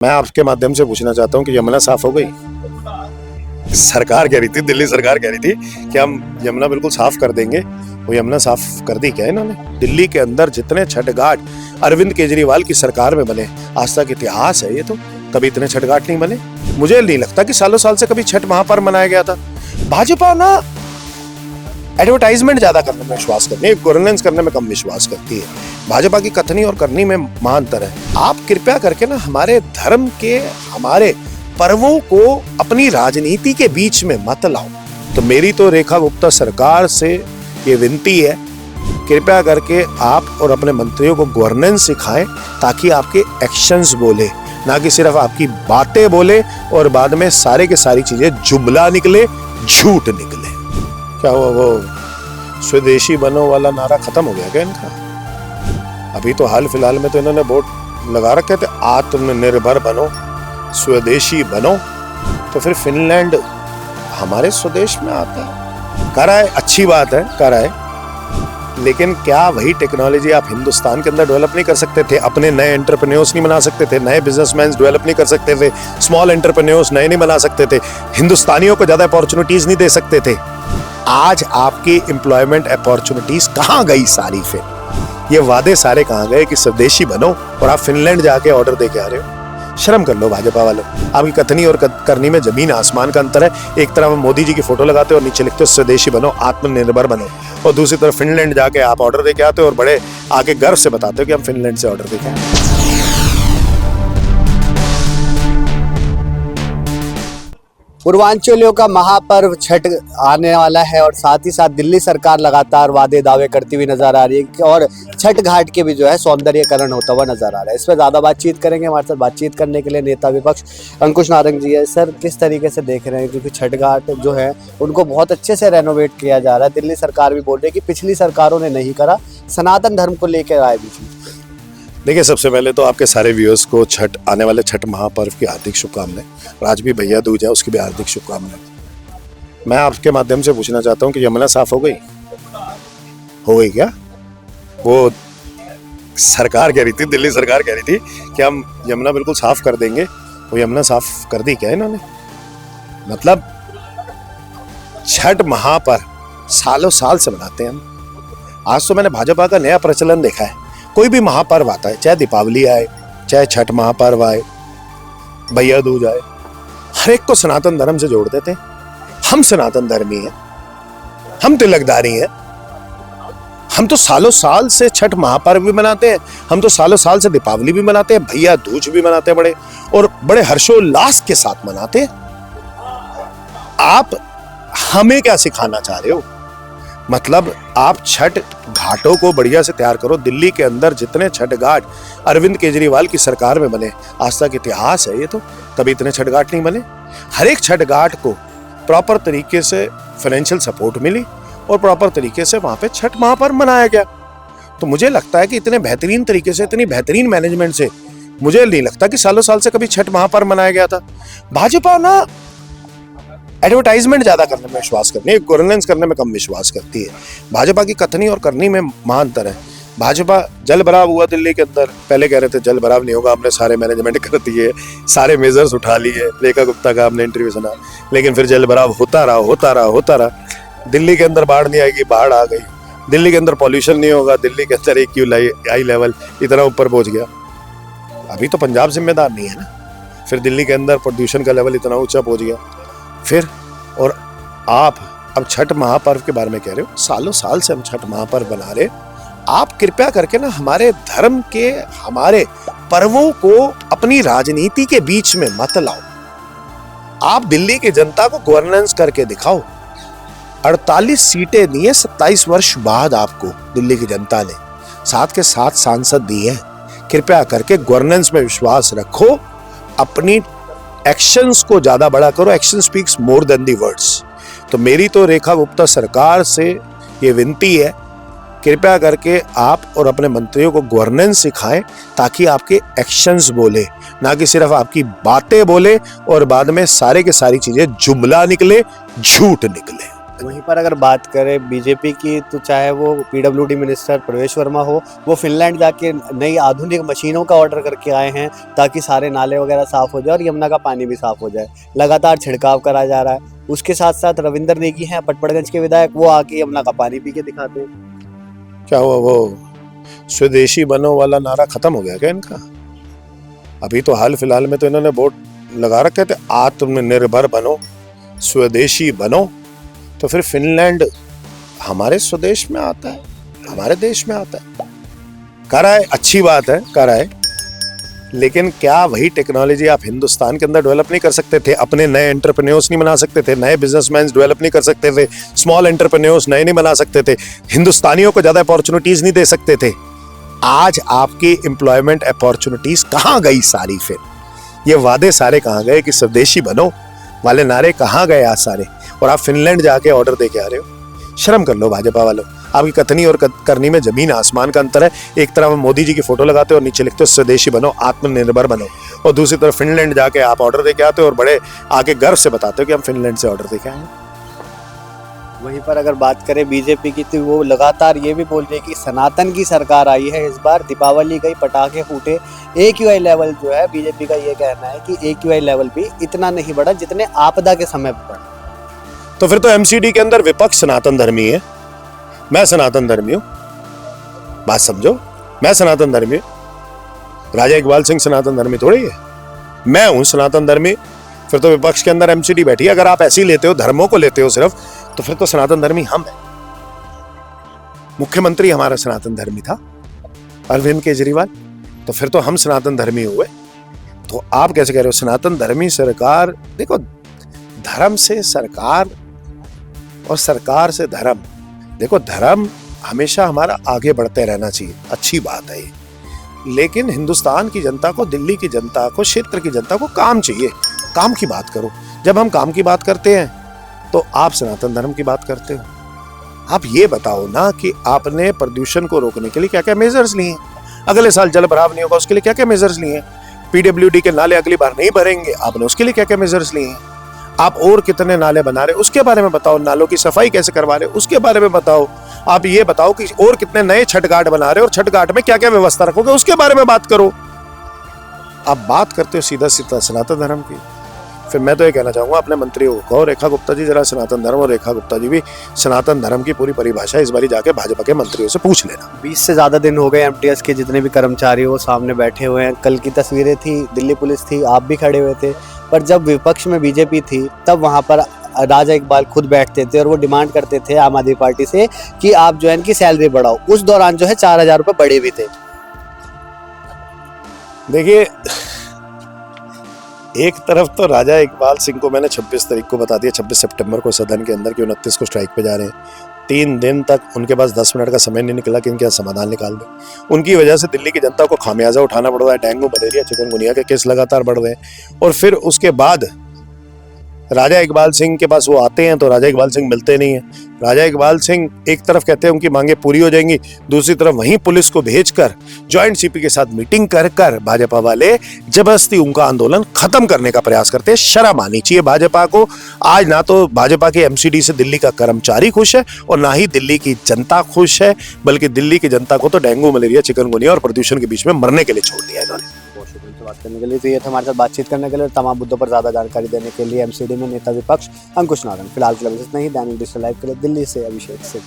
मैं आपके माध्यम से पूछना चाहता हूँ कि यमुना साफ हो गई। सरकार कह रही थी, दिल्ली सरकार कह रही थी कि हम यमुना बिल्कुल साफ कर देंगे। वो यमुना साफ कर दी क्या इन्होंने? दिल्ली के अंदर जितने छठ घाट अरविंद केजरीवाल की सरकार में बने, आज तक इतिहास है ये तो, कभी इतने छठ घाट नहीं बने। मुझे नहीं लगता कि सालों साल से कभी छठ महापर्व मनाया गया था। भाजपा ना एडवर्टाइजमेंट ज्यादा करने में विश्वास करती है, गवर्नेंस करने में कम विश्वास करती है। भाजपा की कथनी और करनी में महाअंतर है। आप कृपया करके ना हमारे धर्म के, हमारे पर्वों को अपनी राजनीति के बीच में मत लाओ। तो मेरी तो रेखा गुप्ता सरकार से ये विनती है, कृपया करके आप और अपने मंत्रियों को गवर्नेंस सिखाएं ताकि आपके एक्शंस बोले, ना कि सिर्फ आपकी बातें बोले और बाद में सारे के सारी चीजें जुमला निकले, झूठ निकले। क्या हुआ, वो स्वदेशी बनो वाला नारा खत्म हो गया क्या इनका? अभी तो हाल फिलहाल में तो इन्होंने बोर्ड लगा रखे थे, आत्मनिर्भर बनो, स्वदेशी बनो। तो फिर फिनलैंड हमारे स्वदेश में आता है, कर आए, अच्छी बात है, कर आए, लेकिन क्या वही टेक्नोलॉजी आप हिंदुस्तान के अंदर डेवलप नहीं कर सकते थे? अपने नए एंटरप्रेन्योर्स नहीं बना सकते थे? नए बिजनेसमैन डेवलप नहीं कर सकते थे? स्मॉल एंटरप्रेन्योर्स नए नहीं बना सकते थे? हिंदुस्तानियों को ज्यादा अपॉर्चुनिटीज नहीं दे सकते थे? आज आपकी एम्प्लॉयमेंट अपॉर्चुनिटीज कहां गई सारी? फिर ये वादे सारे कहां गए कि स्वदेशी बनो, और आप फिनलैंड जाके ऑर्डर दे के आ रहे हो? शर्म कर लो भाजपा वालों। आपकी कथनी और करनी में जमीन आसमान का अंतर है। एक तरफ मोदी जी की फोटो लगाते हो और नीचे लिखते हो स्वदेशी बनो, आत्मनिर्भर बनो, और दूसरी तरफ फिनलैंड जाके आप ऑर्डर दे के आते हो और बड़े आगे गर्व से बताते हो कि हम फिनलैंड से ऑर्डर दे के आए। पूर्वांचलियों का महापर्व छठ आने वाला है और साथ ही साथ दिल्ली सरकार लगातार वादे दावे करती हुई नजर आ रही है और छठ घाट के भी जो है सौंदर्यकरण होता हुआ नजर आ रहा है। इस पर ज्यादा बातचीत करेंगे। हमारे साथ बातचीत करने के लिए नेता विपक्ष अंकुश नारंग जी है। सर, किस तरीके से देख रहे हैं, क्योंकि छठ घाट जो है उनको बहुत अच्छे से रेनोवेट किया जा रहा है। दिल्ली सरकार भी बोल रही है कि पिछली सरकारों ने नहीं करा, सनातन धर्म को लेकर आए बीच में। देखिए, सबसे पहले तो आपके सारे व्यूअर्स को आने वाले छठ महापर्व की हार्दिक शुभकामनाएं। आज भी भैया दूज है, उसकी भी हार्दिक शुभकामनाएं। मैं आपके माध्यम से पूछना चाहता हूं कि यमुना साफ हो गई? हो गई क्या? वो सरकार कह रही थी, दिल्ली सरकार कह रही थी कि हम यमुना बिल्कुल साफ कर देंगे। वो यमुना साफ कर दी क्या इन्होंने? मतलब छठ महापर्व सालों साल से मनाते हैं हम। आज तो मैंने भाजपा का नया प्रचलन देखा है। कोई भी महापर्व आता है, चाहे दीपावली आए, चाहे छठ महापर्व आए, भैया दूज आए, हर एक को सनातन धर्म से जोड़ देते हैं। हम सनातन धर्मी हैं, हम तिलकदारी हैं, हम तो सालों साल से छठ महापर्व भी मनाते हैं, हम तो सालों साल से दीपावली भी मनाते हैं, भैया दूज भी मनाते हैं, बड़े हर्षोल्लास के साथ मनाते हैं। आप हमें क्या सिखाना चाह रहे हो? मतलब आप छठ घाटों को बढ़िया से तैयार करो। दिल्ली के अंदर जितने छठ घाट अरविंद केजरीवाल की सरकार में बने, आज तक इतिहास है ये तो, कभी इतने छठ घाट नहीं बने। हर एक छठ घाट को प्रॉपर तरीके से फाइनेंशियल सपोर्ट मिली और प्रॉपर तरीके से वहां पे छठ महापर्व मनाया गया। तो मुझे लगता है कि इतने बेहतरीन तरीके से, इतनी बेहतरीन मैनेजमेंट से, मुझे नहीं लगता कि सालों साल से कभी छठ महापर्व मनाया गया था। भाजपा ना एडवर्टाइजमेंट ज्यादा करने में विश्वास करती है, गवर्नेंस करने में कम विश्वास करती है। भाजपा की कथनी और करनी में महाअंतर है। भाजपा जल भराव हुआ दिल्ली के अंदर, पहले कह रहे थे जल भराव नहीं होगा, हमने सारे मैनेजमेंट कर दिए, सारे मेजर्स उठा लिए, रेखा गुप्ता का हमने इंटरव्यू सुना, लेकिन फिर जल भराव होता रहा। दिल्ली के अंदर बाढ़ नहीं आएगी, बाढ़ आ गई। दिल्ली के अंदर पॉल्यूशन नहीं होगा, दिल्ली के अंदर AQI लेवल इतना ऊपर पहुंच गया। अभी तो पंजाब जिम्मेदार नहीं है ना, फिर दिल्ली के अंदर प्रदूषण का लेवल इतना ऊंचा पहुंच गया। फिर और आप अब छठ महापर्व के बारे में कह रहे हो? सालों साल से हम छठ महापर्व बना रहे। आप कृपया करके ना हमारे धर्म के, हमारे पर्वों को अपनी राजनीति के बीच में मत लाओ। आप दिल्ली की जनता को गवर्नेंस करके दिखाओ। 48 सीटें दी है 27 वर्ष बाद आपको दिल्ली की जनता ने, साथ के साथ सांसद दिए हैं। कृपया करके गवर्नेंस में विश्वास रखो, अपनी एक्शंस को ज्यादा बड़ा करो। Action speaks more than the words. तो मेरी तो रेखा गुप्ता सरकार से ये विनती है, कृपया करके आप और अपने मंत्रियों को गवर्नेंस सिखाएं ताकि आपके एक्शंस बोले, ना कि सिर्फ आपकी बातें बोले और बाद में सारे के सारी चीजें जुमला निकले, झूठ निकले। वहीं पर अगर बात करें बीजेपी की, तो चाहे वो पीडब्ल्यूडी मिनिस्टर प्रवेश वर्मा हो, वो फिनलैंड जाके नई आधुनिक मशीनों का ऑर्डर करके आए हैं ताकि सारे नाले वगैरह साफ हो जाए और यमुना का पानी भी साफ हो जाए। लगातार छिड़काव करा जा रहा है। उसके साथ साथ रविंदर नेगी हैं पटपड़गंज के विधायक, वो आके यमुना का पानी पी के दिखाते हैं। क्या हुआ, वो स्वदेशी बनो वाला नारा खत्म हो गया क्या इनका? अभी तो हाल फिलहाल में तो इन्होंने बोर्ड लगा रखे थे, आत्मनिर्भर बनो, स्वदेशी बनो। तो फिर फिनलैंड हमारे स्वदेश में आता है, हमारे देश में आता है। कर रहा है, अच्छी बात है, कर रहा है, लेकिन क्या वही टेक्नोलॉजी आप हिंदुस्तान के अंदर डेवलप नहीं कर सकते थे? अपने नए एंटरप्रेन्योर्स नहीं बना सकते थे? नए बिजनेसमैन डेवलप नहीं कर सकते थे? स्मॉल एंटरप्रेन्योर्स नए नहीं बना सकते थे? हिंदुस्तानियों को ज्यादा अपॉर्चुनिटीज नहीं दे सकते थे? आज आपकी एम्प्लॉयमेंट अपॉर्चुनिटीज कहाँ गई सारी? फिर ये वादे सारे कहाँ गए कि स्वदेशी बनो वाले नारे कहाँ गए आज सारे? और आप फिनलैंड जाके ऑर्डर दे के आ रहे हो। शर्म कर लो भाजपा वालों, आपकी कथनी और करनी में जमीन आसमान का अंतर है। एक तरफ मोदी जी की फोटो लगाते हो और नीचे लिखते हो स्वदेशी बनो, आत्मनिर्भर बनो, और दूसरी तरफ फिनलैंड जाके आप ऑर्डर दे के आते हो और बड़े आगे गर्व से बताते हो कि हम फिनलैंड से ऑर्डर दे के आए हैं। वहीं पर अगर बात करें बीजेपी की, तो वो लगातार ये भी बोल रही है कि सनातन की सरकार आई है इस बार, दीपावली गई, पटाखे फूटे। AQI लेवल जो है, बीजेपी का ये कहना है कि AQI लेवल भी इतना नहीं बढ़ा जितने आपदा के समय पर बढ़ा। तो फिर तो MCD के अंदर विपक्ष सनातन धर्मी है, मैं सनातन धर्मी हूं। बात समझो, मैं सनातन धर्मी हूं, राजा इकबाल सिंह सनातन धर्मी थोड़ी है, मैं हूं सनातन धर्मी। फिर तो विपक्ष के अंदर MCD बैठी है। अगर आप ऐसे ही लेते हो, धर्मों को लेते हो सिर्फ, तो फिर तो सनातन धर्मी हम है। मुख्यमंत्री हमारा सनातन धर्मी था, अरविंद केजरीवाल, तो फिर तो हम सनातन धर्मी हुए। तो आप कैसे कह रहे हो सनातन धर्मी सरकार? देखो, धर्म से सरकार और सरकार से धर्म, देखो धर्म हमेशा हमारा आगे बढ़ते रहना चाहिए, अच्छी बात है ये, लेकिन हिंदुस्तान की जनता को, दिल्ली की जनता को, क्षेत्र की जनता को काम चाहिए। काम की बात करो। जब हम काम की बात करते हैं तो आप सनातन धर्म की बात करते हो। आप ये बताओ ना कि आपने प्रदूषण को रोकने के लिए क्या क्या मेजर्स लिए हैं? अगले साल जल भराव नहीं होगा, उसके लिए क्या क्या मेजर्स लिए हैं? PWD के नाले अगली बार नहीं भरेंगे, आपने उसके लिए क्या क्या मेजर्स लिए हैं? आप और कितने नाले बना रहे, उसके बारे में बताओ। नालों की सफाई कैसे करवा रहे, उसके बारे में बताओ। आप ये बताओ कि और कितने नए छठ घाट बना रहे हो और छठ घाट में क्या क्या व्यवस्था रखोगे, उसके बारे में बात करो। आप बात करते हो सीधा सीधा सनातन धर्म की। फिर मैं तो ये कहना चाहूंगा अपने मंत्रियों को, और रेखा गुप्ता जी जरा सनातन धर्म, और रेखा गुप्ता जी भी सनातन धर्म की पूरी परिभाषा इस बारी जाके भाजपा के मंत्रियों से पूछ लेना। 20 से ज़्यादा दिन हो गए MTS के जितने भी कर्मचारी वो सामने बैठे हुए हैं। कल की तस्वीरें थी, दिल्ली पुलिस थी, आप भी खड़े हुए थे, पर जब विपक्ष में बीजेपी थी तब वहाँ पर राजा इकबाल खुद बैठते थे और वो डिमांड करते थे आम आदमी पार्टी से कि आप जो है इनकी सैलरी बढ़ाओ। उस दौरान जो है 4000 रुपये बढ़े भी थे। देखिए, एक तरफ तो राजा इकबाल सिंह को मैंने 26 तारीख को बता दिया, 26 सितंबर को सदन के अंदर कि 29 को स्ट्राइक पे जा रहे हैं। 3 दिन तक उनके पास 10 मिनट का समय नहीं निकला कि इनके समाधान निकाल दें। उनकी वजह से दिल्ली की जनता को खामियाजा उठाना पड़ रहा है। डेंगू, मलेरिया, चिकनगुनिया के केस लगातार बढ़ रहे हैं। और फिर उसके बाद राजा इकबाल सिंह के पास वो आते हैं तो राजा इकबाल सिंह मिलते नहीं है। राजा इकबाल सिंह एक तरफ कहते हैं उनकी मांगे पूरी हो जाएंगी, दूसरी तरफ वहीं पुलिस को भेजकर जॉइंट CP के साथ मीटिंग कर भाजपा वाले जबरदस्ती उनका आंदोलन खत्म करने का प्रयास करते हैं। शर्म आनी चाहिए भाजपा को। आज ना तो भाजपा के MCD से दिल्ली का कर्मचारी खुश है और ना ही दिल्ली की जनता खुश है, बल्कि दिल्ली की जनता को तो डेंगू, मलेरिया, चिकनगुनिया और प्रदूषण के बीच में मरने के लिए छोड़ दिया इन्होंने। बहुत शुक्रिया से बात करने के लिए। तो ये था हमारे साथ बातचीत करने के लिए, तमाम मुद्दों पर ज़्यादा जानकारी देने के लिए MCD में नेता विपक्ष अंकुश नारायण। फिलहाल के लिए इतना ही। दैनिक डिजिटल लाइव के लिए दिल्ली से अभिषेक सिंह।